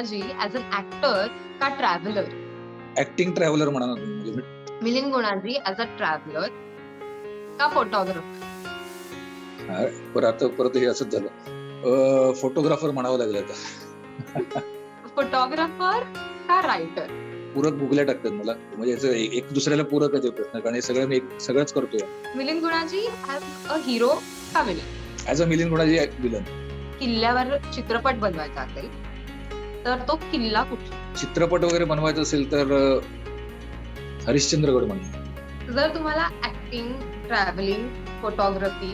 Gunaji as an actor का traveller? Acting traveller म्हणा ना तुम्ही. म्हणजे मिलिंद गुणाजी ॲज अ ट्रॅव्हलर का फोटोग्राफर? बरं आता परत हे असंच झालं. फोटोग्राफर म्हणावं लागलं आता. फोटोग्राफर का रायटर? पूरक भुगल्या टाकतात मला, म्हणजे याचं एक दुसऱ्याला पूरकच आहे प्रश्न, कारण हे सगळं मी सगळंच करतोय. Milind Gunaji as a hero का villain? As a Milind Gunaji villain. किल्ल्यावर चित्रपट बनवायचा असेल तर तो किल्ला कुठला? चित्रपट वगैरे बनवायचा असेल तर हरिश्चंद्रगड म्हणा. जर तुम्हाला ऍक्टिंग, ट्रॅव्हलिंग, फोटोग्राफी,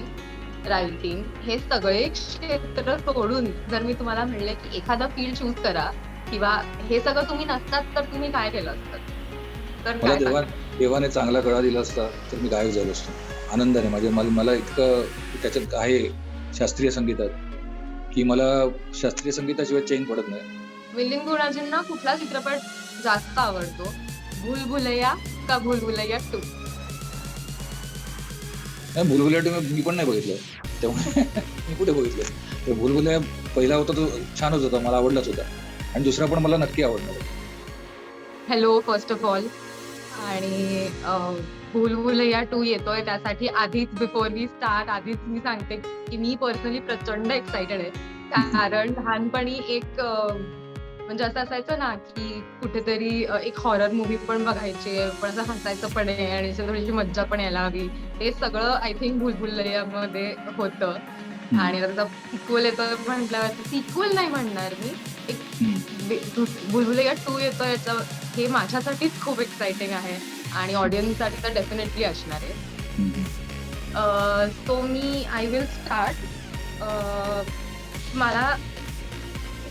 रायटिंग हे सगळे क्षेत्र सोडून जर मी तुम्हाला म्हणले की एखादा फील्ड चूज करा किंवा हे सगळं तुम्ही नसतात तर तुम्ही काय केलं असतं, तर मला काय? देवाने चांगला कळा दिला असता तर मी गायक झालो असतो आनंदाने. मला इतकं त्याच्यात आहे शास्त्रीय संगीतात की मला शास्त्रीय संगीताशिवाय चैन पडत नाही. मिलिंद गुणाजींना कुठला चित्रपट जास्त आवडतो, भूलभुलैया का भूलभुलैया 2? भूलभुलैया मी पण नाही बघितलं, त्यामुळे मी कुठे बघितलं. भूलभुलैया पहिला होता तो छानच होता, मला आवडलाच होता, आणि दुसरा पण मला नक्की आवडणार. हॅलो फर्स्ट ऑफ ऑल, आणि भूलभुलैया 2 येतोय त्यासाठी आधीच बिफोर वी स्टार्ट आधीच मी सांगते की मी पर्सनली प्रचंड एक्साइटेड आहे. कारण लहानपणी एक म्हणजे असं असायचं ना की कुठेतरी एक हॉरर मूवी पण बघायचे, पण असं हसायचं पण आहे आणि थोडीशी मज्जा पण यायला हवी. ते सगळं आय थिंक भूलभुलैया मध्ये होतं. आणि आता सिक्वल येतोय म्हटल्यावर सिक्वल नाही म्हणणार मी, एक भूलभुलैया 2 येतोय याचं हे माझ्यासाठीच खूप एक्साइटिंग आहे आणि ऑडियन्ससाठी तर डेफिनेटली असणार आहे. So me I will start. मला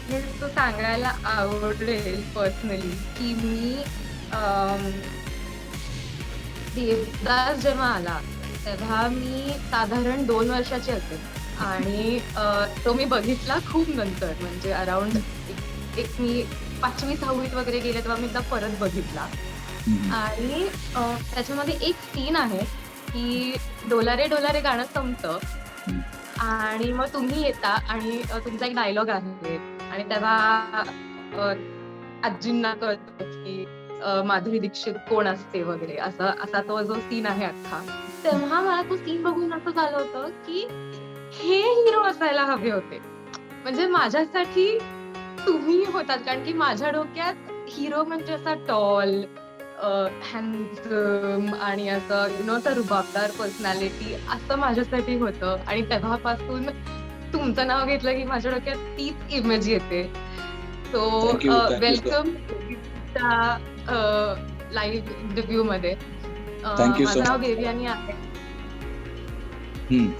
हे सांगायला आवडेल पर्सनली की मी देवदास जेव्हा आला तेव्हा मी साधारण 2 वर्षाची असेल आणि तो मी बघितला खूप नंतर, म्हणजे अराउंड एक मी 5वी-6वीत वगैरे गेले तेव्हा मी एकदा परत बघितला. आणि त्याच्यामध्ये एक सीन आहे की डोलारे डोलारे गाणं संपतं आणि मग तुम्ही येता आणि तुमचा एक डायलॉग आहे आणि तेव्हा आजींना कळतं की माधुरी दीक्षित कोण असते वगैरे, असा तो जो सीन आहे अख्खा. तेव्हा मला तो सीन बघून असं झालं होतं की हे हिरो असायला हवे होते, म्हणजे माझ्यासाठी तुम्ही होतात. कारण की माझ्या डोक्यात हिरो म्हणजे असा टॉल, हँडसम आणि असं रुबाबदार पर्सनॅलिटी असं माझ्यासाठी होतं. आणि तेव्हापासून तुमचं नाव घेतलं की माझ्या डोक्यात तीच इमेज येते. सो वेलकम लाईव्ह इंटरव्ह्यू मध्ये. माझं नाव देवयानी आहे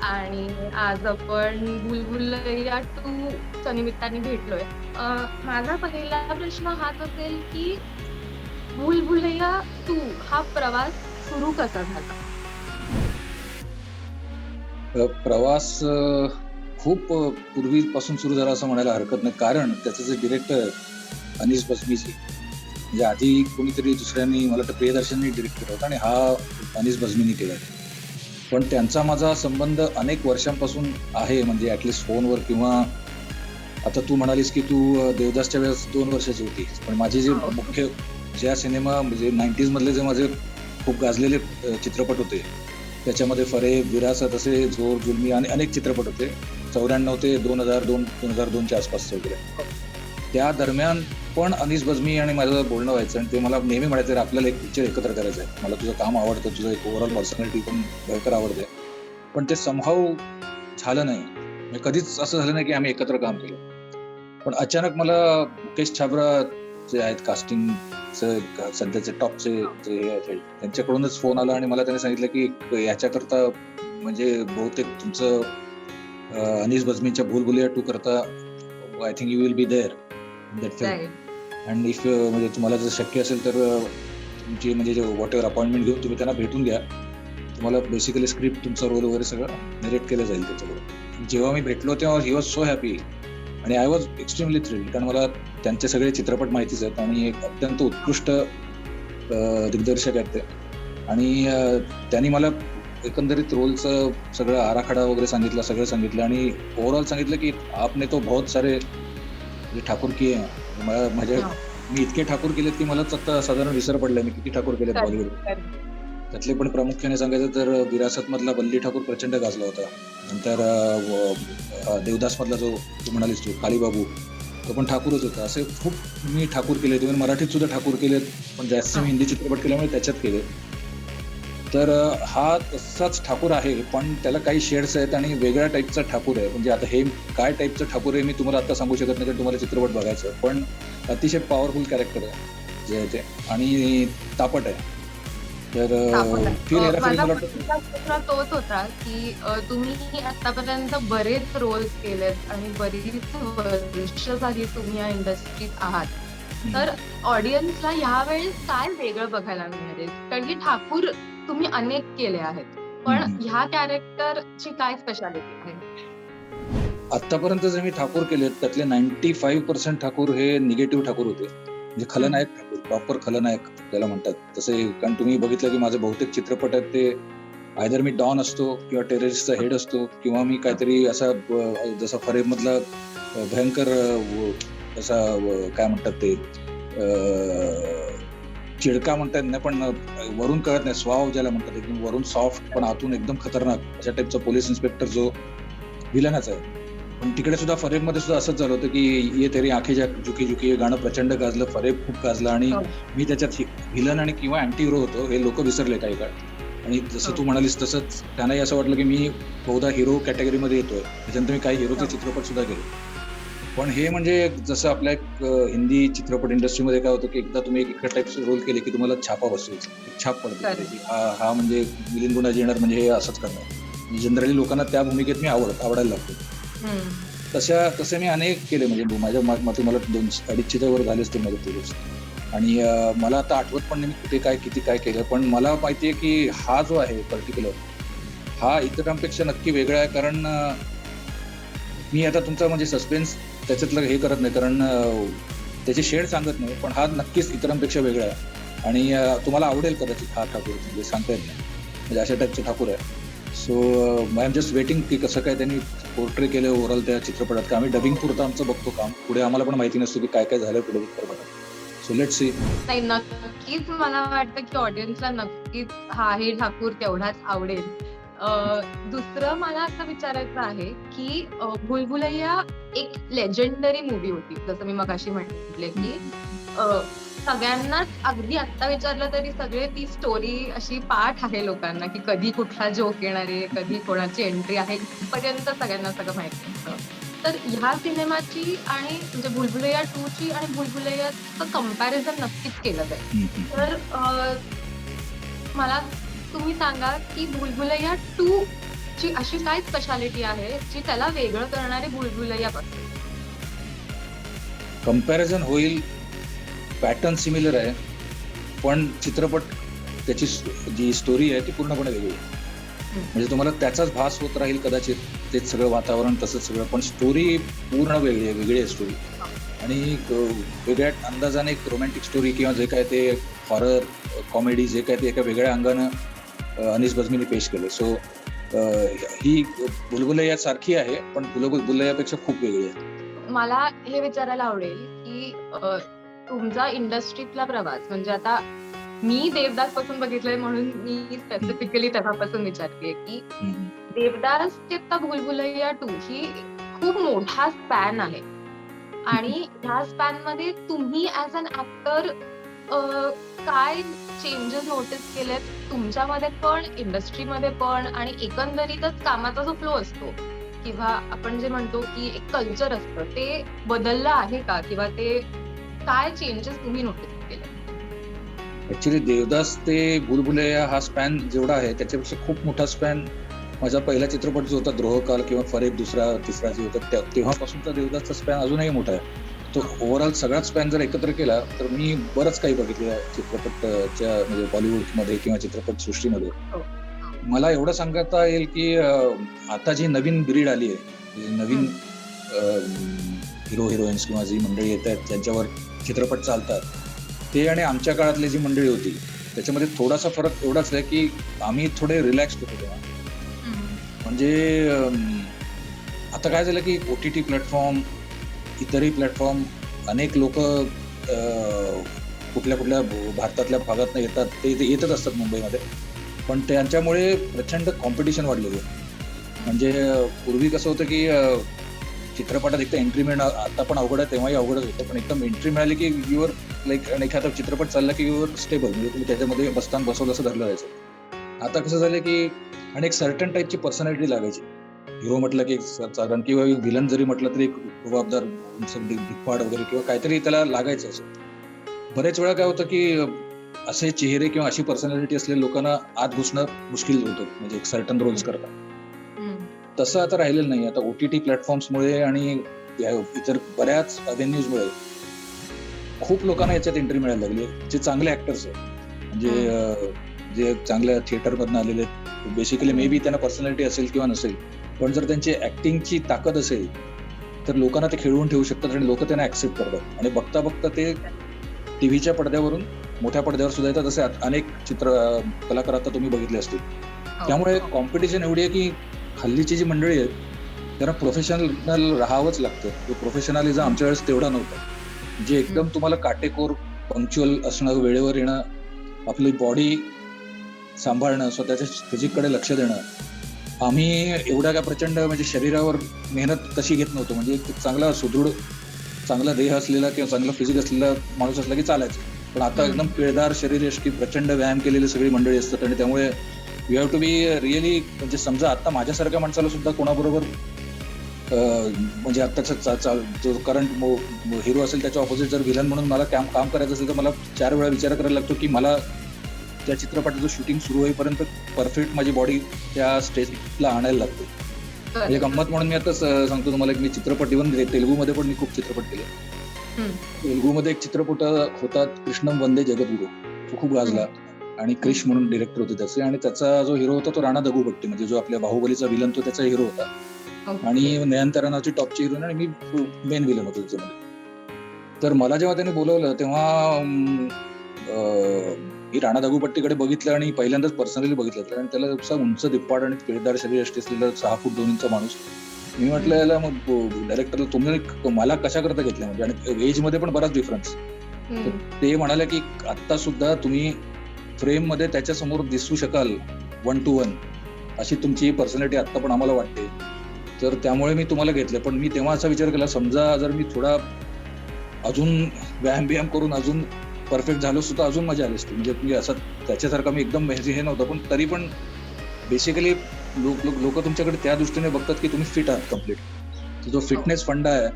आणि आज आपण भूलभुलैया 2 च्या निमित्ताने भेटलोय. माझा पहिला प्रश्न हाच असेल की भूलभुलैया 2 हा प्रवास सुरू कसा झाला? प्रवास खूप पूर्वीपासून सुरू झाला असं म्हणायला हरकत नाही, कारण त्याचे जे डिरेक्टर अनीस बझमीजी, म्हणजे आधी कोणीतरी दुसऱ्यांनी, मला तर प्रियदर्शननी डिरेक्ट केला होता आणि हा अनीस बझमीनी केला. पण त्यांचा माझा संबंध अनेक वर्षांपासून आहे, म्हणजे ऍटलिस्ट फोनवर, किंवा आता तू म्हणालीस की तू देवदासच्या वेळेस 2 वर्षाची होती, पण माझे जे मुख्य ज्या सिनेमा म्हणजे 90s मधले जे माझे खूप गाजलेले चित्रपट होते त्याच्यामध्ये फरेब, विरासत, असे झोर, जुलमी आणि अनेक चित्रपट होते 94 ते 2002च्या आसपासचे वगैरे. त्या दरम्यान पण अनीस बझमी आणि माझं बोलणं व्हायचं आणि ते मला नेहमी म्हणायचं आपल्याला एक पिक्चर एकत्र करायचं आहे, मला तुझं काम आवडतं, तुझं एक ओव्हरऑल पर्सनॅलिटी पण भयंकर आवडते. पण ते समहाऊ झालं नाही, म्हणजे कधीच असं झालं नाही की आम्ही एकत्र काम केलं. पण अचानक मला मुकेश छाबरा जे आहेत कास्टिंग सध्याचे टॉपचे जे हे आहेत त्यांच्याकडूनच फोन आला आणि मला त्यांनी सांगितलं की याच्याकरता म्हणजे बहुतेक तुमचं अनीस बझमीच्या भूलभुलैया 2 करता I think you will be there in that film, and if म्हणजे तुम्हाला जर शक्य असेल तर तुमची म्हणजे व्हॉट एव्हर अपॉइंटमेंट घेऊन तुम्ही त्यांना भेटून घ्या, तुम्हाला बेसिकली स्क्रिप्ट, तुमचा रोल वगैरे सगळं नरेट केलं जाईल त्याच्याकडून. जेव्हा मी भेटलो तेव्हा ही वॉज सो हॅपी आणि आय वॉज एक्स्ट्रीमली थ्रिल्ड, कारण मला त्यांचे सगळे चित्रपट माहितीच आहेत आणि एक अत्यंत उत्कृष्ट दिग्दर्शक आहेत ते. आणि त्यांनी मला एकंदरीत रोलचं सगळं आराखडा वगैरे सगळं सांगितलं आणि ओव्हरऑल सांगितलं की आपने तो बहुत सारे ठाकुर किए हैं माझ्या हां. मी इतके ठाकूर केलेत की मलाच आता साधारण विसर पडलाय मी किती ठाकूर केलेत करेक्ट, बॉलिवूड. करेक्ट. त्यातले पण प्रामुख्याने सांगायचं तर विरासत मधला बल्ली ठाकूर प्रचंड गाजला होता. नंतर देवदास मधला जो तू म्हणालीस तू कालीबाबू, तो पण ठाकूरच होता. असे खूप मी ठाकूर केलेत. इव्हन मराठीत सुद्धा ठाकूर केलेत, पण जास्त मी हां. हिंदी चित्रपट केल्यामुळे त्याच्यात केले. तर हा तसाच ठाकूर आहे, पण त्याला काही शेड्स आहेत आणि वेगळ्या टाईपचा ठाकूर आहे. म्हणजे आता हे काय टाईपचं ठाकूर आहे मी तुम्हाला आता सांगू शकत नाही, कारण तुम्हाला चित्रपट बघायचा आहे. पण अतिशय पॉवरफुल कॅरेक्टर आहे जे आहे ते, आणि तापट आहे. तर तापट आहे. फिर हेराफेरी माझा मला वाटतं. पुढचा प्रश्न तोच होता, की तुम्ही आतापर्यंत बरेच रोल्स केलेत आणि बरीच वर्ष झाली तुम्ही या इंडस्ट्रीत आहात. तर ऑडियन्सला ह्यावेळेस काय वेगळं बघायला मिळणार आहे? कारण की ठाकूर तुम्ही अनेक केले आहेत. पण ह्या कॅरेक्टरची काय स्पेशालिटी आहे? आतापर्यंत जे मी ठाकूर केलेत त्यातले 95% ठाकूर हे निगेटिव्ह ठाकूर होते. म्हणजे खलनायक ठाकूर, प्रॉपर खलनायक त्याला म्हणतात. तसे कारण तुम्ही बघितलं की माझे बहुतेक चित्रपट आहेत ते आयदर मी डॉन असतो किंवा टेररिस्टचा हेड असतो, किंवा मी काहीतरी असा जसा फरेब मधला भयंकर असा काय म्हणतात ते चिडका म्हणतात नाही, पण वरून कळत नाही, स्वाव ज्याला म्हणतात, एकदम वरून सॉफ्ट पण आतून एकदम खतरनाक अशा टाईपचा पोलीस इन्स्पेक्टर जो विलनच आहे. पण तिकडे सुद्धा फरेबमध्ये सुद्धा असंच झालं होतं की ये तेरी आंखें झुकी झुकी हे गाणं प्रचंड गाजलं, फरेब खूप गाजलं, आणि मी त्याच्यात व्हिलन आणि किंवा अँटी हिरो होतो हे लोक विसरले काही काळ. आणि जसं तू म्हणालीस तसंच त्यांनाही असं वाटलं की मी बहुधा हिरो कॅटेगरीमध्ये येतोय, त्याच्यानंतर मी काही हिरोचे चित्रपट सुद्धा केले. पण हे म्हणजे जसं आपल्या एक हिंदी चित्रपट इंडस्ट्रीमध्ये काय होतं की एकदा तुम्ही एका टाईपचे रोल केले की तुम्हाला छापा बसतो, एक छाप पडते Correct. की हा म्हणजे मिलिंद गुणाजी येणार म्हणजे हे असंच करणार. जनरली लोकांना त्या भूमिकेत मी आवडायला लागतो. तसे मी अनेक केले, म्हणजे माझ्या मते मला 2-2.5च्या वर झालेच ते माझे प्रोजेक्ट्स. आणि मला आता आठवत पण नाही मी कुठे काय किती काय केलं, पण मला माहितीये की हा जो आहे पर्टिक्युलर हा इतरांपेक्षा नक्की वेगळा आहे. कारण मी आता तुमचा म्हणजे सस्पेन्स त्याच्यातलं हे करत नाही, कारण त्याचे शेड सांगत नाही, पण हा नक्कीच इतरांपेक्षा वेगळा आहे आणि तुम्हाला आवडेल कदाचित हा ठाकूर, म्हणजे सांगता येत नाही, म्हणजे अशा टाईपचा ठाकूर आहे. So I am just waiting की कसं काय त्यांनी पोर्ट्रे केलं ओव्हरऑल त्या चित्रपटात, की आम्ही डबिंग पुरतं आमचं बघतो काम, पुढे आम्हाला पण माहिती नसतं की काय काय झालं पुढे चित्रपटात. So let's see. नाही, नक्कीच मला वाटतं की ऑडियन्सला नक्कीच हाही ठाकूर तेवढाच आवडेल. दुसरं मला असं विचारायचं आहे की भुलभुलैया एक लेजेंडरी मूव्ही होती, जसं मी मगाशी म्हटले की सगळ्यांनाच अगदी आत्ता विचारलं तरी सगळे ती स्टोरी अशी पाठ आहे लोकांना, की कधी कुठला जोक येणार आहे, कधी कोणाची एंट्री आहे, इथपर्यंत सगळ्यांना सगळं माहिती असतं. तर ह्या सिनेमाची आणि म्हणजे भुलभुलैया 2 ची आणि भुलभुलैयाचं कंपॅरिझन नक्कीच केलं जाईल. तर मला तुम्ही सांगा की भुलभुलैया 2 ची अशी काय स्पेशालिटी आहे जी त्याला वेगळं करणारे भुलभुलैयापासून? कम्पॅरिझन होईल, पॅटर्न सिमिलर आहे, पण चित्रपट त्याची जी स्टोरी आहे ती पूर्णपणे वेगळी आहे. म्हणजे तुम्हाला त्याचाच भास होत राहील कदाचित, तेच सगळं वातावरण तसंच सगळं, पण स्टोरी पूर्ण वेगळी आहे स्टोरी. आणि वेगळ्या अंदाजाने एक रोमॅन्टिक स्टोरी किंवा जे काय ते हॉरर कॉमेडी जे काय ते एका वेगळ्या अंगानं अनीस बझमीने पेश केलं. सो ही भुलभुलैया सारखी आहे, पण भुलभुलैयापेक्षा खूप वेगळी आहे. मला हे विचारायला आवडेल की तुमचा इंडस्ट्रीतला प्रवास, म्हणजे आता मी देवदास पासून बघितलंय म्हणून मी स्पेसिफिकली त्यापासून विचारतेय की देवदास ते आता भुलभुलैया 2 ही खूप मोठा स्पॅन आहे आणि ह्या स्पॅन मध्ये तुम्ही ऍज अन ऍक्टर काय चेंजेस नोटीस केलेत तुमच्यामध्ये पण, इंडस्ट्रीमध्ये पण, आणि एकंदरीतच कामाचा जो फ्लो असतो किंवा आपण जे म्हणतो की एक कल्चर असतं ते बदललं आहे का, किंवा ते काय चेंजेस तुम्ही नोटीस केले? ऍक्च्युली देवदास ते भुलभुलैया हा स्पॅन जेवढा आहे त्याच्यापेक्षा खूप मोठा स्पॅन माझा पहिला चित्रपट जो होता द्रोहकाल किंवा फरेब दुसरा तिसरा जो होता तेव्हापासूनचा देवदासचा स्पॅन अजूनही मोठा आहे. तो ओव्हरऑल सगळा स्पॅन जर एकत्र केला तर मी बरंच काही बघितलं चित्रपटच्या म्हणजे बॉलिवूडमध्ये किंवा चित्रपट सृष्टीमध्ये. मला एवढं सांगता येईल की आता जी नवीन ब्रीड आली आहे, नवीन हिरो हिरोईन्स किंवा जी मंडळी येत आहेत ज्यांच्यावर चित्रपट चालतात, ते आणि आमच्या काळातली जी मंडळी होती त्याच्यामध्ये थोडासा फरक एवढाच आहे की आम्ही थोडे रिलॅक्स्ड होतो तेव्हा. म्हणजे आता काय झालं की OTT प्लॅटफॉर्म, इतरही प्लॅटफॉर्म अनेक लोक कुठल्या कुठल्या भारतातल्या भागातनं येतात, ते इथे येतच असतात मुंबईमध्ये. पण त्यांच्यामुळे प्रचंड कॉम्पिटिशन वाढलेली आहे. म्हणजे पूर्वी कसं होतं की चित्रपटात एकदा एंट्री मिळणं आता पण अवघड आहे, तेव्हाही अवघडच होतं. पण एकदम एंट्री मिळाली की युअर लाईक, आणि एखादा चित्रपट चालला की युअर स्टेबल, म्हणजे तुम्ही त्याच्यामध्ये बसवलं असं धरलं जायचं. आता कसं झालं की आणि एक सर्टन टाईपची पर्सनॅलिटी लागायची. हिरो म्हटलं की साधारण, किंवा विलन जरी म्हटलं तरी एक रुबाबदार, दिग्पाड वगैरे किंवा काहीतरी त्याला लागायचं असं. बरेच वेळा काय होतं की असे चेहरे किंवा अशी पर्सनॅलिटी असलेल्या लोकांना आत घुसणं मुश्किल होतं, म्हणजे एक सर्टन रोल्स करता. हम्म. तसं आता राहिलेलं नाही. आता OTT प्लॅटफॉर्म्समुळे आणि इतर बऱ्याच avenuesमुळे खूप लोकांना याच्यात एंट्री मिळायला लागली, जे चांगले ऍक्टर्स आहेत. म्हणजे जे चांगल्या थिएटरमधनं आलेले आहेत. बेसिकली मे बी त्यांना पर्सनॅलिटी असेल किंवा नसेल, पण जर त्यांची ऍक्टिंगची ताकद असेल तर लोकांना ते खेळवून ठेवू शकतात आणि लोक त्यांना ऍक्सेप्ट करतात. आणि बघता बघता ते टीव्हीच्या पडद्यावरून मोठ्या पडद्यावर सुद्धा येतात. असे अनेक कलाकार आता तुम्ही बघितले असतील. त्यामुळे कॉम्पिटिशन एवढी आहे की हल्लीची जी मंडळी आहेत त्यांना प्रोफेशनल राहावंच लागतं. प्रोफेशनलिझम आमच्या वेळेस तेवढा नव्हता. जे एकदम तुम्हाला काटेकोर, पंक्च्युअल असणं, वेळेवर येणं, आपली बॉडी सांभाळणं, स्वतःच्या फिजिककडे लक्ष देणं. आम्ही एवढ्या काय प्रचंड म्हणजे शरीरावर मेहनत तशी घेत नव्हतो. म्हणजे एक चांगला सुदृढ, चांगला देह असलेला किंवा चांगला फिजिक असलेला माणूस असला की चालायचं. पण आता एकदम पिळदार शरीर की प्रचंड व्यायाम केलेली सगळी मंडळी असतात आणि त्यामुळे you have to be really, म्हणजे समजा आता माझ्यासारख्या माणसाला सुद्धा कोणाबरोबर म्हणजे आत्ताचा जो करंट हिरो असेल त्याच्या ऑपोजिट जर विलन म्हणून मला काम करायचं असेल तर मला 4 वेळा विचार करायला लागतो की मला त्या चित्रपटाचं शूटिंग सुरू होईपर्यंत परफेक्ट माझी बॉडी त्या स्टेजला आणायला लागते. एक गंमत म्हणून मी आता सांगतो तुम्हाला की मी चित्रपट, इव्हन तेलुगूमध्ये पण मी खूप चित्रपट केले. तेलुगूमध्ये एक चित्रपट होता कृष्णम वंदे जगद्गुरु, तो खूप गाजला. आणि क्रिश म्हणून डिरेक्टर होते त्याचे, आणि त्याचा जो हिरो होता तो राणा दगूबट्टी, म्हणजे जो आपल्या बाहुबलीचा विलन तो त्याचा हिरो होता. आणि नयनतारा नावाची टॉपची हिरोईन आणि मी मेन विलन होतो त्याच्यामध्ये. तर मला जेव्हा त्यांनी बोलवलं तेव्हा मी राणा दगूपट्टीकडे बघितलं आणि पहिल्यांदाच पर्सनली बघितलं. आणि त्याला असा उंच, दिप्पाड आणि पिळदार शरीर असलेला 6 फूट 2 इंच माणूस. मी म्हटलं याला, मग डायरेक्टरला तुम्ही मला कशा करता घेतलं म्हणजे, आणि एज मध्ये पण बराच डिफरन्स. ते म्हणाले की आता सुद्धा तुम्ही फ्रेम मध्ये त्याच्या समोर दिसू शकाल 1 to 1, अशी तुमची पर्सनॅलिटी आता पण आम्हाला वाटते. तर त्यामुळे मी तुम्हाला घेतलं. पण मी तेव्हा असा विचार केला, समजा जर मी थोडा अजून व्यायाम करून अजून परफेक्ट झालो सुद्धा अजून मजा आली असती. म्हणजे असं त्याच्यासारखा मी एकदम हे नव्हतं, पण तरी पण बेसिकली लोक तुमच्याकडे त्या दृष्टीने बघतात की तुम्ही फिट आहात कम्प्लीट. जो फिटनेस फंडा आहे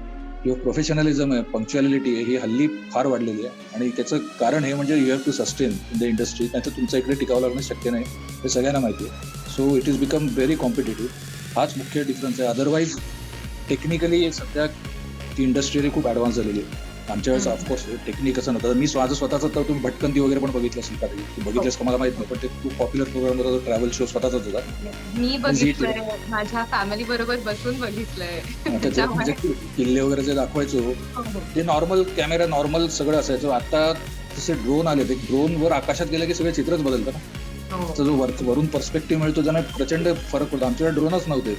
किंवा प्रोफेशनलिझम आहे, पंक्च्युअलिटी आहे, ही हल्ली फार वाढलेली आहे. आणि त्याचं कारण हे म्हणजे you have to sustain in the industry, नाहीतर तुमचं इकडे टिकावं लागणं शक्य नाही, हे सगळ्यांना माहिती आहे. So it is become very competitive. हाच मुख्य डिफरन्स आहे. अदरवाईज टेक्निकली सध्या ती इंडस्ट्री खूप ॲडव्हान्स झालेली आहे. आमच्या वेळेस ऑफकोर्स टेक्निक असं नव्हतं. मी माझं स्वतःचं, तर तुम्ही भटकंती वगैरे पण बघितलं असेल का, बघितलंस का मला माहित नाही, पण ते खूप पॉप्युलर प्रोग्राम होता, ट्रॅव्हल शो स्वतःचाच होता. मी बघितलंय, माझ्या फॅमिली बरोबर बसून बघितलंय. म्हणजे किल्ले वगैरे जे दाखवायचो ते नॉर्मल कॅमेरा, नॉर्मल सगळं असायचं. आता तसे ड्रोन आले, ते ड्रोनवर आकाशात गेले की सगळे चित्रच बदलतात ना. जो वरून पर्स्पेक्टिव्ह मिळतो त्यांना प्रचंड फरक पडतो. आमच्याकडे ड्रोनच नव्हते,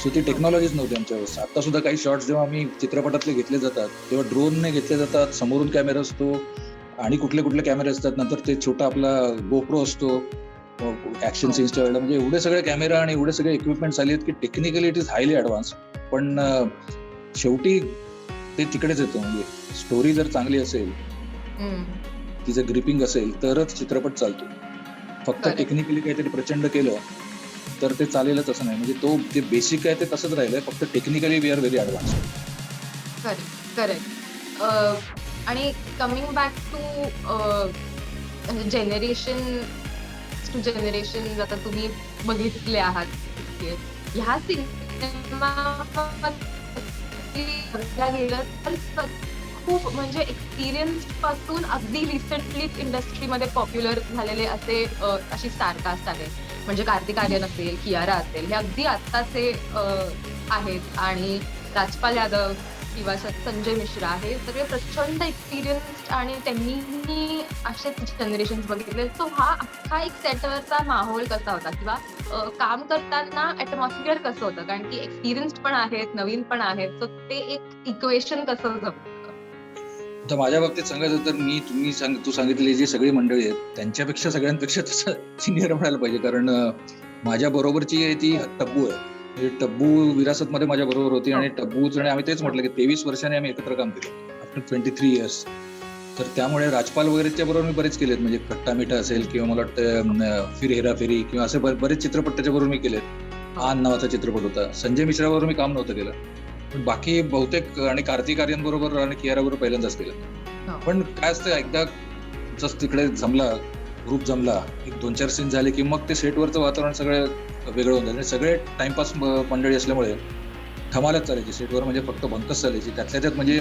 सो ती टेक्नॉलॉजीच नव्हती आमच्या वेळेस. आता सुद्धा काही शॉट्स जेव्हा आम्ही चित्रपटातले घेतले जातात तेव्हा ड्रोनने घेतले जातात. समोरून कॅमेरा असतो आणि कुठले कॅमेरे असतात. नंतर ते छोटा आपला गोप्रो असतो ऍक्शन सीन्सच्या वेळेला. म्हणजे एवढे सगळे कॅमेरा आणि एवढे सगळे इक्विपमेंट्स आले आहेत की technically it is highly advance. पण शेवटी ते तिकडेच येतं. म्हणजे स्टोरी जर चांगली असेल, तिचं ग्रिपिंग असेल तरच चित्रपट चालतो. फक्त टेक्निकली काहीतरी प्रचंड केलं तर ते चालेलच असं नाही. म्हणजे ते बेसिक आहे ते तसंच राहिलंय, फक्त technically we are very advance. Correct. आणि coming back to generation to generation, आता तुम्ही बघितले आहात ह्या सिनेमा गेलं तर खूप म्हणजे एक्सपिरियन्स पासून अगदी रिसेंटली इंडस्ट्रीमध्ये पॉप्युलर झालेले अशी स्टारकास्ट आहे. म्हणजे कार्तिक आर्यन असेल, कियारा असेल, हे अगदी आत्ताचे आहेत. आणि राजपाल यादव किंवा संजय मिश्रा, हे सगळे प्रचंड एक्सपिरियन्स्ड आणि त्यांनीही असेच जनरेशन बघितले. सो हा अख्खा एक सेटवरचा माहोल कसा होता किंवा काम करताना ऍटमॉस्फिअर कसं होतं, कारण की एक्सपिरियन्स्ड पण आहेत, नवीन पण आहेत, सो ते एक इक्वेशन कसं जमतं? तर माझ्या बाबतीत सांगायचं तर तू सांगितलेली जी सगळी मंडळी आहेत त्यांच्यापेक्षा सगळ्यांपेक्षा तसं सिनियर म्हणायला पाहिजे. कारण माझ्या बरोबरची आहे ती टब्बू आहे. म्हणजे टब्बू विरासतमध्ये माझ्या बरोबर होती आणि टब्बूच आणि आम्ही तेच म्हटलं की 23 वर्षांनी आम्ही एकत्र काम केलं आफ्टर 23 इयर्स. तर त्यामुळे राजपाल वगैरेच्या बरोबर मी बरेच केलेत, म्हणजे खट्टा मिठा असेल किंवा मला वाटतं फिर हेराफेरी किंवा असे बरेच चित्रपट त्याच्याबरोबर मी केलेत. आन नावाचा चित्रपट होता. संजय मिश्राबरोबर मी काम नव्हतं केलं, पण बाकी बहुतेक आणि कार्तिक आर्यन आणि कियारा बरोबर पहिल्यांदाच केलं. पण काय असतं, एकदा जस्ट तिकडे ग्रुप जमला, एक 2-4 सीन झाले की मग ते सेटवरचं वातावरण सगळं वेगळं होऊन जातं. सगळे टाइमपास मंडळी असल्यामुळे धमालच चालायची सेटवर, म्हणजे फक्त भंकच चालायची. त्यातल्या त्यात म्हणजे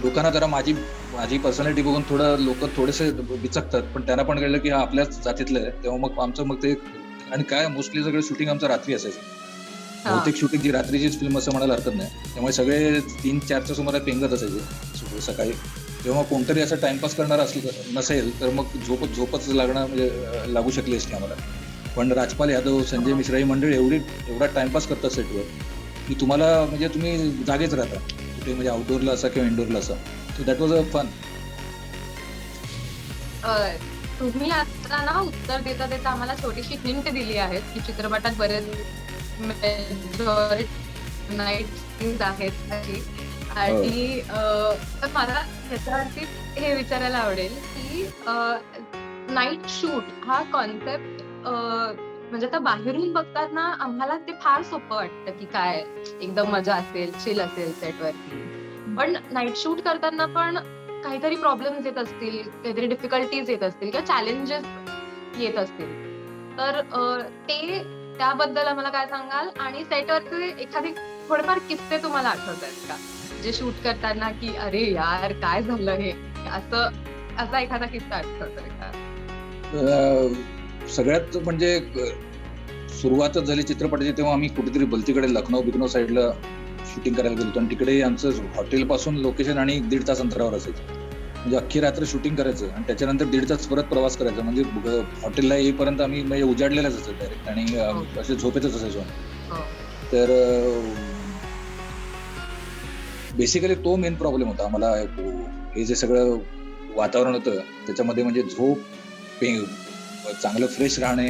लोकांना जरा माझी पर्सनॅलिटी बघून लोक थोडेसे बिचकतात, पण त्यांना पण कळलं की हा आपल्याच जातीतलं आहे. तेव्हा मग ते आणि काय मोस्टली सगळं शूटिंग आमचं रात्री असायचं. बहुतेक शूटिंग जी रात्रीचीच फिल्म असं म्हणायला हरकत नाही. त्यामुळे सगळे 3-4च्या सुमारात पेंगत असायचे सकाळी. तेव्हा कोणतरी असं टाइमपास करणार नसेल तर मग झोपच लागणार, म्हणजे लागू शकली असते आम्हाला. पण राजपाल यादव, संजय मिश्रा ही मंडळी एवढा टाइमपास करतात सेटवर की तुम्हाला म्हणजे तुम्ही जागेच राहता कुठे, म्हणजे आउटडोअरला असा किंवा इनडोअरला असा. So that was a fun. तुम्ही आता ना उत्तर देता देता आम्हाला छोटीशी हिंट दिली आहे की चित्रपटात बरेच नाईट सीन्स आहेत आणि तर मला ह्याच्यावरती हे विचारायला आवडेल की नाईट शूट हा कॉन्सेप्ट म्हणजे आता बाहेरून बघताना आम्हाला ते फार सोपं वाटतं की काय एकदम मजा असेल, चिल असेल सेटवरती. पण नाईट शूट करताना पण काहीतरी प्रॉब्लेम्स येत असतील, काहीतरी डिफिकल्टीज येत असतील किंवा चॅलेंजेस येत असतील, तर त्याबद्दल आम्हाला काय सांगाल? आणि सेटवरचे एखादे थोडेफार किस्से तुम्हाला आठवत आहेत का, जे शूट करताना की अरे यार काय झालं हे, असा एखादा किस्सा आठवतोय का? सगळ्यात म्हणजे सुरुवातच झाली चित्रपटाची तेव्हा आम्ही कुठेतरी भलतीकडे लखनौ साईडला शूटिंग करायला गेलो आणि तिकडे आमचं हॉटेलपासून लोकेशन आणि 1.5 तास अंतरावर असायचं. म्हणजे अख्खी रात्र शूटिंग करायचं आणि त्याच्यानंतर 1.5 तास परत प्रवास करायचा. म्हणजे हॉटेलला येईपर्यंत आम्ही म्हणजे उजाडलेलाच असायचं डायरेक्ट आणि असे झोपेतच असायचो. तर बेसिकली तो मेन प्रॉब्लेम होता आम्हाला. हे जे सगळं वातावरण होतं त्याच्यामध्ये म्हणजे झोप, चांगलं फ्रेश राहणे,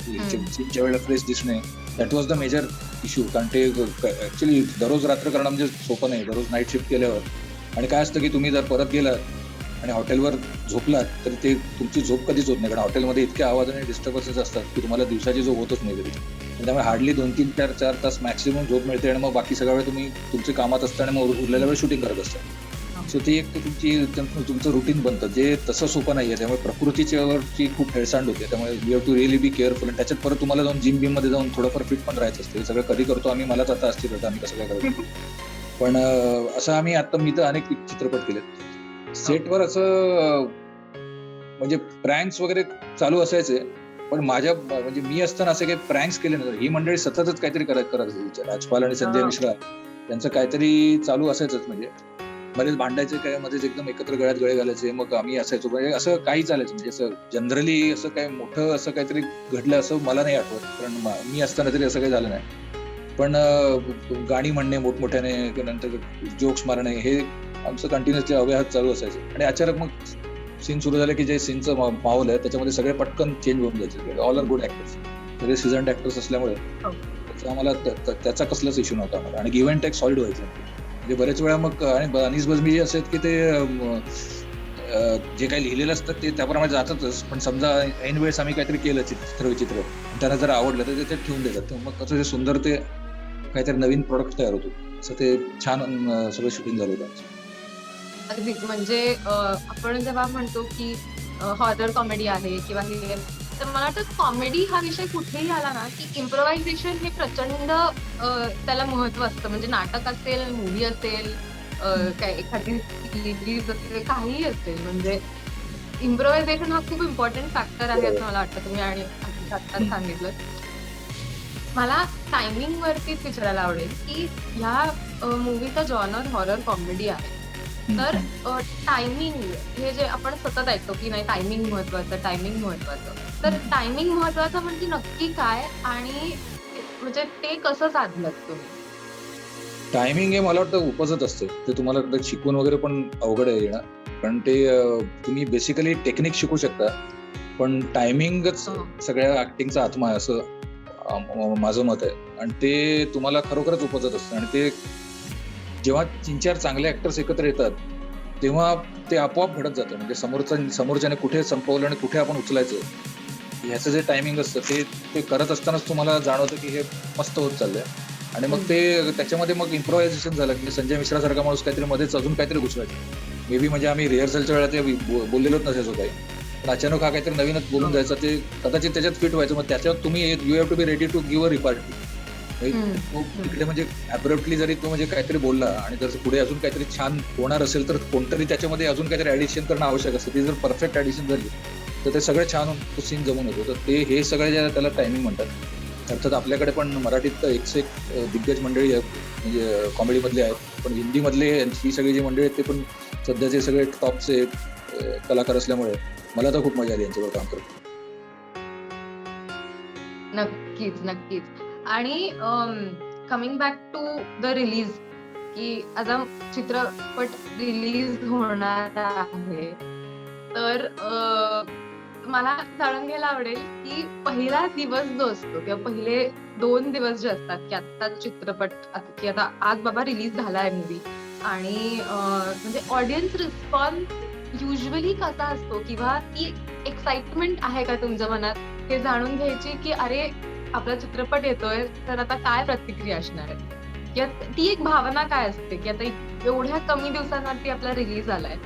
ज्या वेळेला फ्रेश दिसणे, that was the major issue. कारण ते ऍक्च्युली दररोज रात्र करणं म्हणजे सोपं नाही. दररोज नाईट शिफ्ट केल्यावर आणि काय असतं की तुम्ही जर परत गेलात आणि हॉटेलवर झोपलात तर ते तुमची झोप कधीच होत नाही, कारण हॉटेलमध्ये इतके आवाज आणि डिस्टर्बन्सेस असतात की तुम्हाला दिवसाची झोप होतच नाही कधी. त्यामुळे हार्डली 2-3-4 तास मॅक्सिमम झोप मिळते आणि मग बाकी सगळ्या वेळ तुम्ही तुमचे कामात असता आणि मग उरलेल्या वेळ शूटिंग करत असता. सो ती एक तुमचं रुटीन बनतं, जे तसं सोपं नाहीये. त्यामुळे प्रकृतीची खूप हेळसांड होते. त्यामुळे you have to really be careful. आणि त्याच्यात परत तुम्हाला जाऊन जिम मध्ये जाऊन थोडंफार फिट पण राहायचं असतं. हे सगळं कधी करतो आम्ही, मलाच आता असतील होतं आम्ही कसं काय करतो. पण असं आम्ही आता मी तर अनेक चित्रपट केलेत सेटवर. असं म्हणजे प्रँक्स वगैरे चालू असायचे, पण म्हणजे मी असताना असे काही प्रँक्स केले नव्हते. ही मंडळी सततच काहीतरी करत असायची. राजपाल आणि संजय मिश्रा त्यांचं काहीतरी चालू असायचंच. म्हणजे मध्येच भांडायचे, काय मध्येच एकदम एकत्र गळ्यात गळे घालायचे, मग आम्ही असायचो. म्हणजे असं काही चालायचं. म्हणजे असं जनरली असं काही मोठं असं काहीतरी घडलं असं मला नाही आठवत, कारण मी असताना तरी असं काही झालं नाही. पण गाणी म्हणणे मोठमोठ्याने, नंतर जोक्स मारणे, हे आमचं कंटिन्युअसली अव्याहत चालू असायचं. आणि अचानक मग सीन सुरू झालं की जे सीनचं माहोल आहे त्याच्यामध्ये सगळे पटकन चेंज होऊन जायचे. ऑल आर गुड ऍक्टर्स, सगळे सीझन्ड ऍक्टर्स असल्यामुळे आम्हाला त्याचा कसलाच इश्यू नव्हता आम्हाला. आणि गिव्ह अँड टेक सॉलिड व्हायचं. म्हणजे बरेच वेळा मग आणि अनीस बज्मी जे असतात की ते जे काही लिहिलेलं असतं ते त्याप्रमाणे जातातच, पण समजा ऐन वेळेस आम्ही काहीतरी केलं चित्रविचित्र, त्यांना जर आवडलं तर ते ठेवून देतात. मग कसं ते सुंदर ते काहीतरी नवीन प्रोडक्ट तयार होतो. असं ते छान सगळं शूटिंग झालं होतं. अगदीच. म्हणजे आपण जेव्हा म्हणतो की हॉरर कॉमेडी आहे किंवा हे, तर मला वाटतं कॉमेडी हा विषय कुठेही आला ना की इम्प्रोव्हायझेशन हे प्रचंड त्याला महत्व असतं. म्हणजे नाटक असेल, मूव्ही असेल, काय एखादी सिरीज असेल, काहीही असेल, म्हणजे इम्प्रोव्हायझेशन हा खूप इम्पॉर्टंट फॅक्टर आहे असं मला वाटतं. तुम्ही आणि आता सांगितलं. मला टायमिंग वरतीच विचारायला आवडेल की ह्या मूवीचा जॉनर हॉरर कॉमेडी आहे, तर टायमिंग हे जे आपण सतत ऐकतो की नाही टायमिंग महत्वाचं, तर टायमिंग महत्वाचं म्हणजे नक्की काय आणि म्हणजे ते कसं साधलं तुम्ही? टायमिंग हे मला वाटतं उपजत असते. ते तुम्हाला शिकून वगैरे पण अवघड आहे येणं. कारण ते तुम्ही बेसिकली टेक्निक शिकू शकता. पण टायमिंगच हो. सगळ्या ऍक्टिंगचा आत्मा आहे असं माझं मत आहे. आणि ते तुम्हाला खरोखरच उपजत असतं. आणि ते जेव्हा 3-4 चांगले ऍक्टर्स एकत्र येतात, तेव्हा ते आपोआप घडत जातं. म्हणजे समोरच्याने कुठे संपवलं आणि कुठे आपण उचलायचं, ह्याचं जे टायमिंग असतं ते करत असतानाच तुम्हाला जाणवतं की हे मस्त होत चाललंय. आणि मग ते त्याच्यामध्ये मग इम्प्रोव्हायझेशन झालं की संजय मिश्रासारखा माणूस काहीतरी मध्येच अजून काहीतरी घुसवायचं. मे बी म्हणजे आम्ही रिहर्सलच्या वेळा ते बोललेलोच नसायचो काही. पण अचानक हा काहीतरी नवीनच बोलून जायचा. ते कदाचित त्याच्यात फिट व्हायचं. मग त्याच्यात तुम्ही you have to be ready to give a repartee. तिकडे म्हणजे अब्रप्टली जरी तो म्हणजे काहीतरी बोलला आणि जर पुढे अजून काहीतरी छान होणार असेल तर कोणतरी त्याच्यामध्ये अजून काहीतरी ऍडिशन करणं आवश्यक असतं. ती जर परफेक्ट ऍडिशन झाली तर ते सगळं छान तो सीन जमून येतो. तर ते हे सगळे जे त्याला टायमिंग म्हणतात. अर्थात आपल्याकडे पण मराठीत एकशे एक दिग्गज मंडळी आहेत, म्हणजे कॉमेडीमधले आहेत. पण हिंदीमधले ही सगळी जी मंडळी आहेत ते पण सध्याचे सगळे टॉपचे कलाकार असल्यामुळे मला तर खूप मजा आली यांच्यावर काम करून. नक्कीच. आणि coming back to the release, की आता चित्रपट रिलीज होणार आहे, तर मला जाणून घ्यायला आवडेल की पहिला दिवस जो असतो किंवा पहिले 2 दिवस जे असतात, की आता चित्रपट की आता आज बाबा रिलीज झालाय मूव्ही आणि म्हणजे ऑडियन्स रिस्पॉन्स युजुअली कसा असतो किंवा ती एक्साइटमेंट आहे का तुमच्या मनात हे जाणून घ्यायची, की अरे आपला चित्रपट येतोय तर आता काय प्रतिक्रिया असणार आहे, किंवा ती एक भावना काय असते, की आता एवढ्या कमी दिवसांवरती आपला रिलीज आलाय,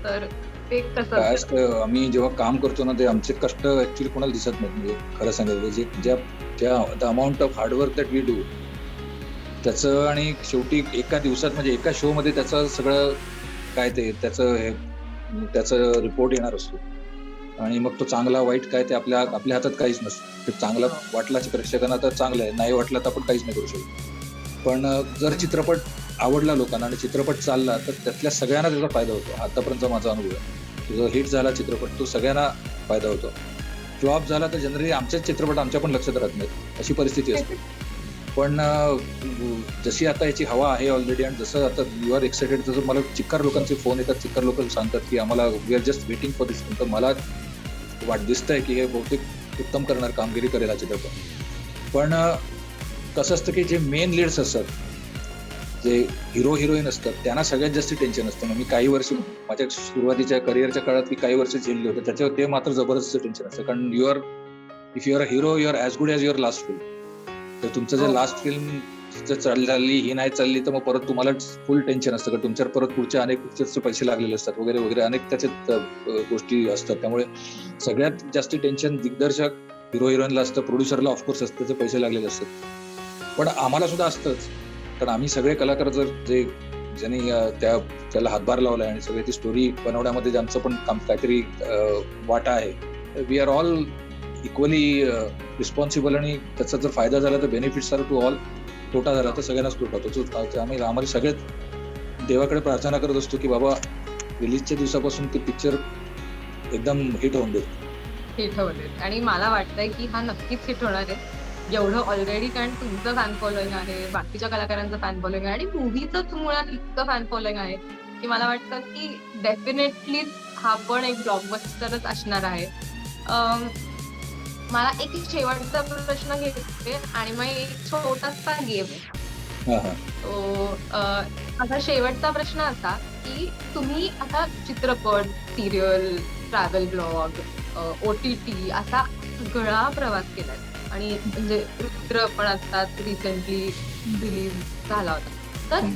तर ते कसं काय असतं? असतं, आम्ही जेव्हा काम करतो ना ते आमचे कष्ट ऍक्च्युली कोणाला दिसत नाहीत. म्हणजे खरं सांगायचं जे the amount of hard work that we do त्याचं, आणि शेवटी एका दिवसात म्हणजे एका शो मध्ये त्याचं सगळं काय ते त्याचं रिपोर्ट येणार असतो. आणि मग तो चांगला वाईट काय ते आपल्या हातात काहीच नसतं. ते चांगला वाटला प्रेक्षकांना तर चांगलं आहे, नाही वाटला तर आपण काहीच नाही करू शकत. पण जर चित्रपट आवडला लोकांना आणि चित्रपट चालला तर त्यातल्या सगळ्यांना त्याचा फायदा होतो. आतापर्यंत माझा अनुभव आहे. जो हिट झाला चित्रपट तो सगळ्यांना फायदा होतो. फ्लॉप झाला तर जनरली आमचेच चित्रपट आमच्या पण लक्षात राहत नाहीत, अशी परिस्थिती असते. पण जशी आता याची हवा आहे ऑलरेडी, आणि जसं आता यू आर एक्साइटेड, तसं मला चिक्कार लोकांचे फोन येतात. चिक्कार लोक सांगतात की आम्हाला we are just waiting for this. तर मला दिसतंय की हे बहुतेक उत्तम करणार, कामगिरी करेल हा चित्रपट. पण कसं असतं की जे मेन लीड्स असतात, जे हिरो हिरोईन असतात, त्यांना सगळ्यात जास्त टेन्शन असतं. मी काही वर्ष माझ्या सुरुवातीच्या करिअरच्या काळात मी काही वर्ष झेलले होते, त्याच्यावर ते मात्र जबरदस्त टेन्शन असतं. कारण if you are a hero, you are as good as your last film. तर तुमचं जे लास्ट फिल्म जर चालली ही नाही चालली तर मग परत तुम्हाला फुल टेन्शन असतं. कारण तुमच्यावर परत पुढच्या अनेक पिक्चरचे पैसे लागलेले असतात वगैरे वगैरे, अनेक त्याच्यात गोष्टी असतात. त्यामुळे सगळ्यात जास्त टेन्शन दिग्दर्शक हिरो हिरोईनला असतं, प्रोड्युसरला ऑफकोर्स असतं, त्याचे पैसे लागलेले असतात. पण आम्हाला सुद्धा असतंच. कारण आम्ही सगळे कलाकार ज्यांनी त्याला हातभार लावलाय आणि सगळी ती स्टोरी बनवण्यामध्ये आमचं पण काहीतरी वाटा आहे. We are all equally responsible, आणि त्याचा जर फायदा झाला तर बेनिफिट्स आर टू ऑल. तोटा झाला तर सगळ्यांनाच तोटा होतो. आम्हाला सगळ्यात देवाकडे प्रार्थना करत असतो की बाबा रिलीजच्या दिवसापासून ते पिक्चर एकदम हिट होऊन देत. हिट होते. आणि मला वाटतंय की हा नक्कीच हिट होणार आहे. एवढं ऑलरेडी, कारण तुमचं फॅन फॉलोइंग आहे, बाकीच्या कलाकारांचं फॅन फॉलोइंग आहे आणि मूव्हीचंच मुळात इतकं फॅन फॉलोइंग आहे की मला वाटतं की डेफिनेटली हा पण एक ब्लॉकबस्टरच असणार आहे. मला एक शेवटचा प्रश्न घेते आणि मग एक छोटासा गेम आहे. तो माझा शेवटचा प्रश्न असा की तुम्ही आता चित्रपट, सिरियल, ट्रॅव्हल ब्लॉग, OTT असा सगळा प्रवास केलाय आणि म्हणजे रुद्र पण आता रिसेंटली रिलीज झाला होता. तर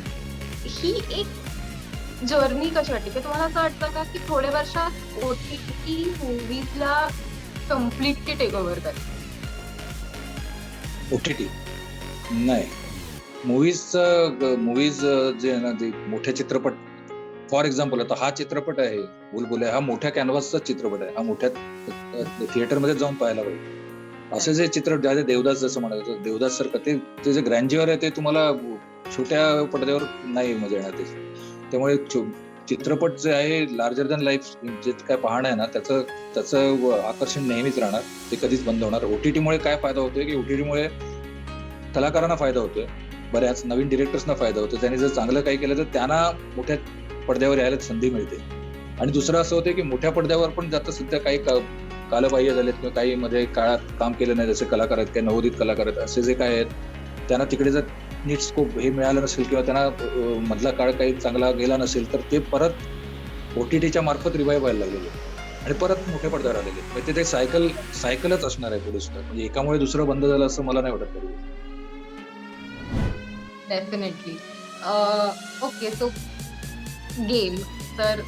ही एक जर्नी कशी वाटते, की तुम्हाला असं वाटतं का की थोड्या वर्षात OTT मूव्हीजला कम्प्लिटली टेक ओव्हर करेल? OTT नाही, मूवीज जे आहे ना, जे मोठे चित्रपट, फॉर एक्झाम्पल आता हा चित्रपट आहे बुलबुले, हा मोठ्या कॅनव्हासचा चित्रपट आहे. हा मोठ्या थिएटरमध्ये जाऊन पाहायला पाहिजे. असे जे चित्रपट ज्या देवदास जसं म्हणायचं, देवदास सारखं ते जे ग्रँज्युअर आहे ते तुम्हाला छोट्या पडद्यावर नाही मजा येणार. त्यामुळे चित्रपट जे आहे लार्जर दॅन लाईफ जे काय पाहणं आहे ना, त्याचं आकर्षण नेहमीच राहणार. ते कधीच बंद होणार. OTT मुळे काय फायदा होतोय की OTT मुळे कलाकारांना फायदा होतोय, बऱ्याच नवीन डिरेक्टर्सना फायदा होतो. त्यांनी जर चांगलं काही केलं तर त्यांना मोठ्या पडद्यावर यायला संधी मिळते. आणि दुसरं असं होतं की मोठ्या पडद्यावर पण जातं सध्या काही कालबाह्य झालेत किंवा काही मध्ये काळात काम केलं नाही, जसे कलाकार आहेत, काही नवोदित कलाकार आहेत, असे जे काय आहेत त्यांना तिकडे जर नीट स्कोप हे मिळालं नसेल किंवा त्यांना मधला काळ काही चांगला गेला नसेल तर ते परत OTTच्या मार्फत रिवाईव्ह व्हायला लागलेले आणि परत मोठ्या पडद्यावर आलेले. म्हणजे ते सायकलच असणार आहे पुढे सुद्धा. म्हणजे एकामुळे दुसरं बंद झालं असं मला नाही वाटत कधी. डेफिनेटली. ओके, सो गेम तर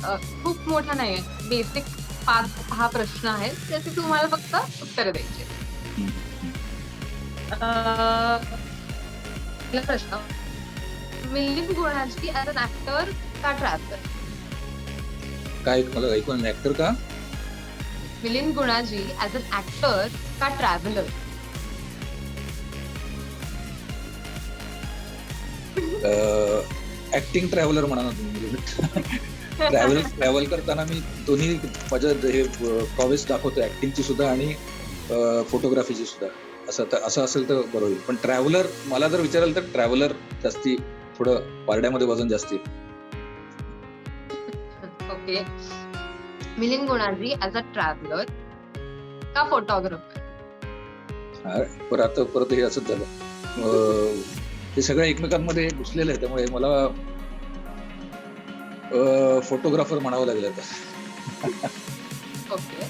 खूप मोठा नाही आहे. बेसिक 5-6 प्रश्न आहेत, त्याचे तुम्हाला फक्त उत्तर द्यायचे. पहिला प्रश्न, Milind Gunaji as an actor का ट्रॅव्हलर? काय मला ऐकून ऍक्टर का? Milind Gunaji as an actor का ट्रॅव्हलर? ऍक्टिंग ट्रॅव्हलर म्हणा ना तुम्ही. ट्रॅव्हल करताना मी दोन्ही माझ्या हे प्रॉवेस दाखवतो, ऍक्टिंगची सुद्धा आणि फोटोग्राफीची सुद्धा. असं असेल तर बरं होईल. पण ट्रॅव्हलर मला जर विचाराल तर ट्रॅव्हलर जास्ती थोडं पारड्यामध्ये वजन जास्ती. ओके, मिलिंद गुणाजी ॲज अ ट्रॅव्हलर का फोटोग्राफर? परत हे असंच झालं. ते सगळं एकमेकांमध्ये घुसलेलं आहे, त्यामुळे मला फोटोग्राफर म्हणावं लागेल आता. ओके,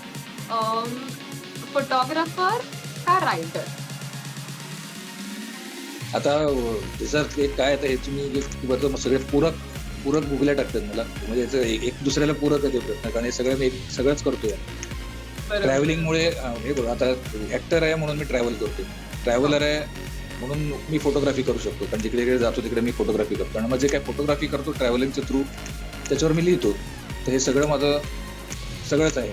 फोटोग्राफर का रायटर? आता जसं ते काय आता हे तुम्ही सगळे पूरक गुगल्या टाकतात मला, म्हणजे याचं एक दुसऱ्याला पूरक आहे ते प्रश्न, कारण हे सगळं मी सगळंच करतोय. ट्रॅव्हलिंगमुळे हे बघ, आता ऍक्टर आहे म्हणून मी ट्रॅव्हल करतो, ट्रॅव्हलर आहे म्हणून मी फोटोग्राफी करू शकतो, कारण जिकडे जातो तिकडे मी फोटोग्राफी करतो. आणि मग जे काय फोटोग्राफी करतो ट्रॅव्हलिंगच्या थ्रू, त्याच्यावर मी लिहितो. तर हे सगळं माझं सगळंच आहे.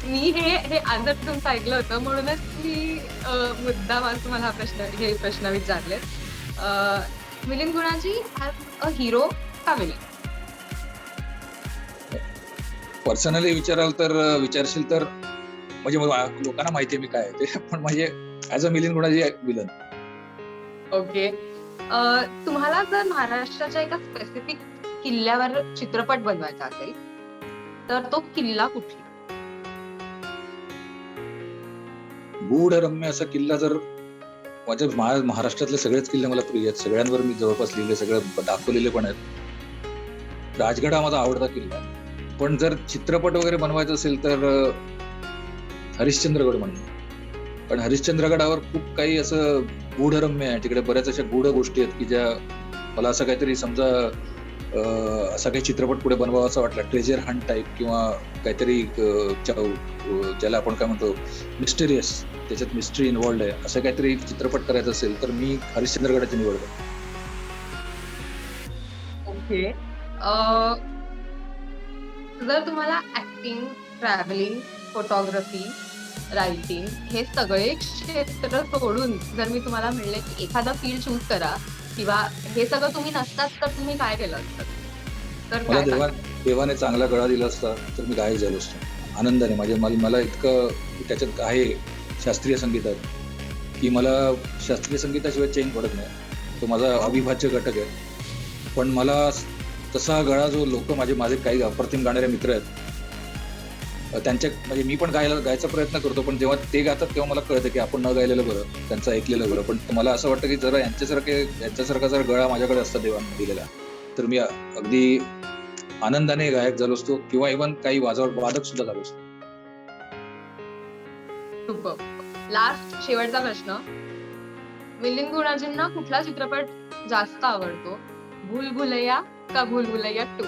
मी हे आन्सर तुमचं ऐकलं होतं, म्हणूनच मी मुद्दाम तुम्हाला हे प्रश्न विचारले. Milind Gunaji as a hero का विलन? पर्सनली विचारशील तर म्हणजे लोकांना माहिती आहे मी काय आहे ते, पण म्हणजे as a Milind Gunaji villain. Okay, तुम्हाला जर महाराष्ट्राच्या एका स्पेसिफिक किल्ल्यावर चित्रपट बनवायचा असेल तर तो किल्ला कुठला? गूढरम्य असा किल्ला जर माझ्या महाराष्ट्रातले सगळेच किल्ले मला प्रिय आहेत, सगळ्यांवर मी जवळपास लिहिले, सगळं दाखवलेले पण आहेत. राजगड हा माझा आवडता किल्ला आहे, पण जर चित्रपट वगैरे बनवायचा असेल तर हरिश्चंद्रगड म्हणणं. पण हरिश्चंद्रगडावर खूप काही असं गूढरम्य आहे, तिकडे बऱ्याच अशा गूढ गोष्टी आहेत की ज्या मला असं काहीतरी समजा असा काही चित्रपट पुढे बनवावा असं वाटला, ट्रेजर हंट टाईप किंवा काहीतरी ज्याला आपण काय म्हणतो मिस्टेरियस, त्याच्यात मिस्ट्री इन्व्हॉल्ड आहे, असं काहीतरी चित्रपट करायचा असेल तर मी हरिश्चंद्रगडाची निवड करतो. ओके, जर तुम्हाला ऍक्टिंग, ट्रॅव्हलिंग, फोटोग्राफी, रायटिंग हे सगळे क्षेत्र सोडून जर मी तुम्हाला म्हणले की एखादा फील्ड चूज करा किंवा हे सगळं तुम्ही नसतात तर तुम्ही काय केलं असतं, तर मला देवाने चांगला गळा दिला असता तर मी गायक झालो असतो आनंदाने. मला इतकं त्याच्यात आहे शास्त्रीय संगीतात की मला शास्त्रीय संगीताशिवाय चैन पडत नाही, तो माझा अविभाज्य घटक आहे. पण मला तसा गळा जो लोक माझे काही अप्रतिम गाणारे मित्र आहेत त्यांच्या, म्हणजे मी पण गायचा प्रयत्न करतो, पण जेव्हा ते गातात तेव्हा मला कळतं की आपण न गायलेलं बरं, त्यांचं ऐकलेलं बरं. पण मला असं वाटतं की जरा यांच्यासारखा जर गळा माझ्याकडे असता देवाने दिलेला तर मी अगदी आनंदाने गायक झालो असतो किंवा इव्हन काही वादक सुद्धा झालो असतो. लास्ट शेवटचा प्रश्न, मिलिंद गुणाजींना कुठला चित्रपट जास्त आवडतो, भूलभुलैया का भूलभुलैया 2?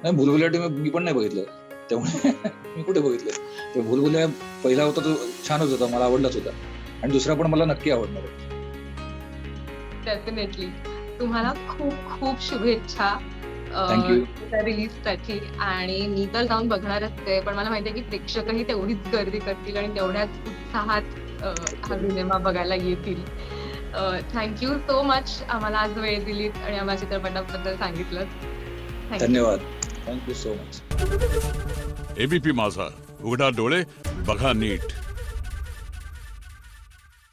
नाही, भूलभुलैया 2 मी पण नाही बघितलं, त्यामुळे मी कुठे बघितलं. ते भूलभुलैया पहिला होता तो छानच होता, मला आवडलाच होता, आणि दुसरा पण मला नक्की आवडणार आहे. डेफिनेटली. तुम्हाला खूप खूप शुभेच्छा रिलीज साठी. आणि मी तर जाऊन बघणारच आहे, पण मला माहिती आहे की प्रेक्षकही तेवढीच गर्दी करतील आणि तेवढ्याच उत्साहात हा सिनेमा बघायला येतील. थँक्यू सो मच, आम्हाला आज वेळ दिलीत आणि आम्हाला चित्रपटाबद्दल सांगितलं. धन्यवाद, थँक्यू सो मच. एबीपी माझा, उघडा डोळे बघा नीट.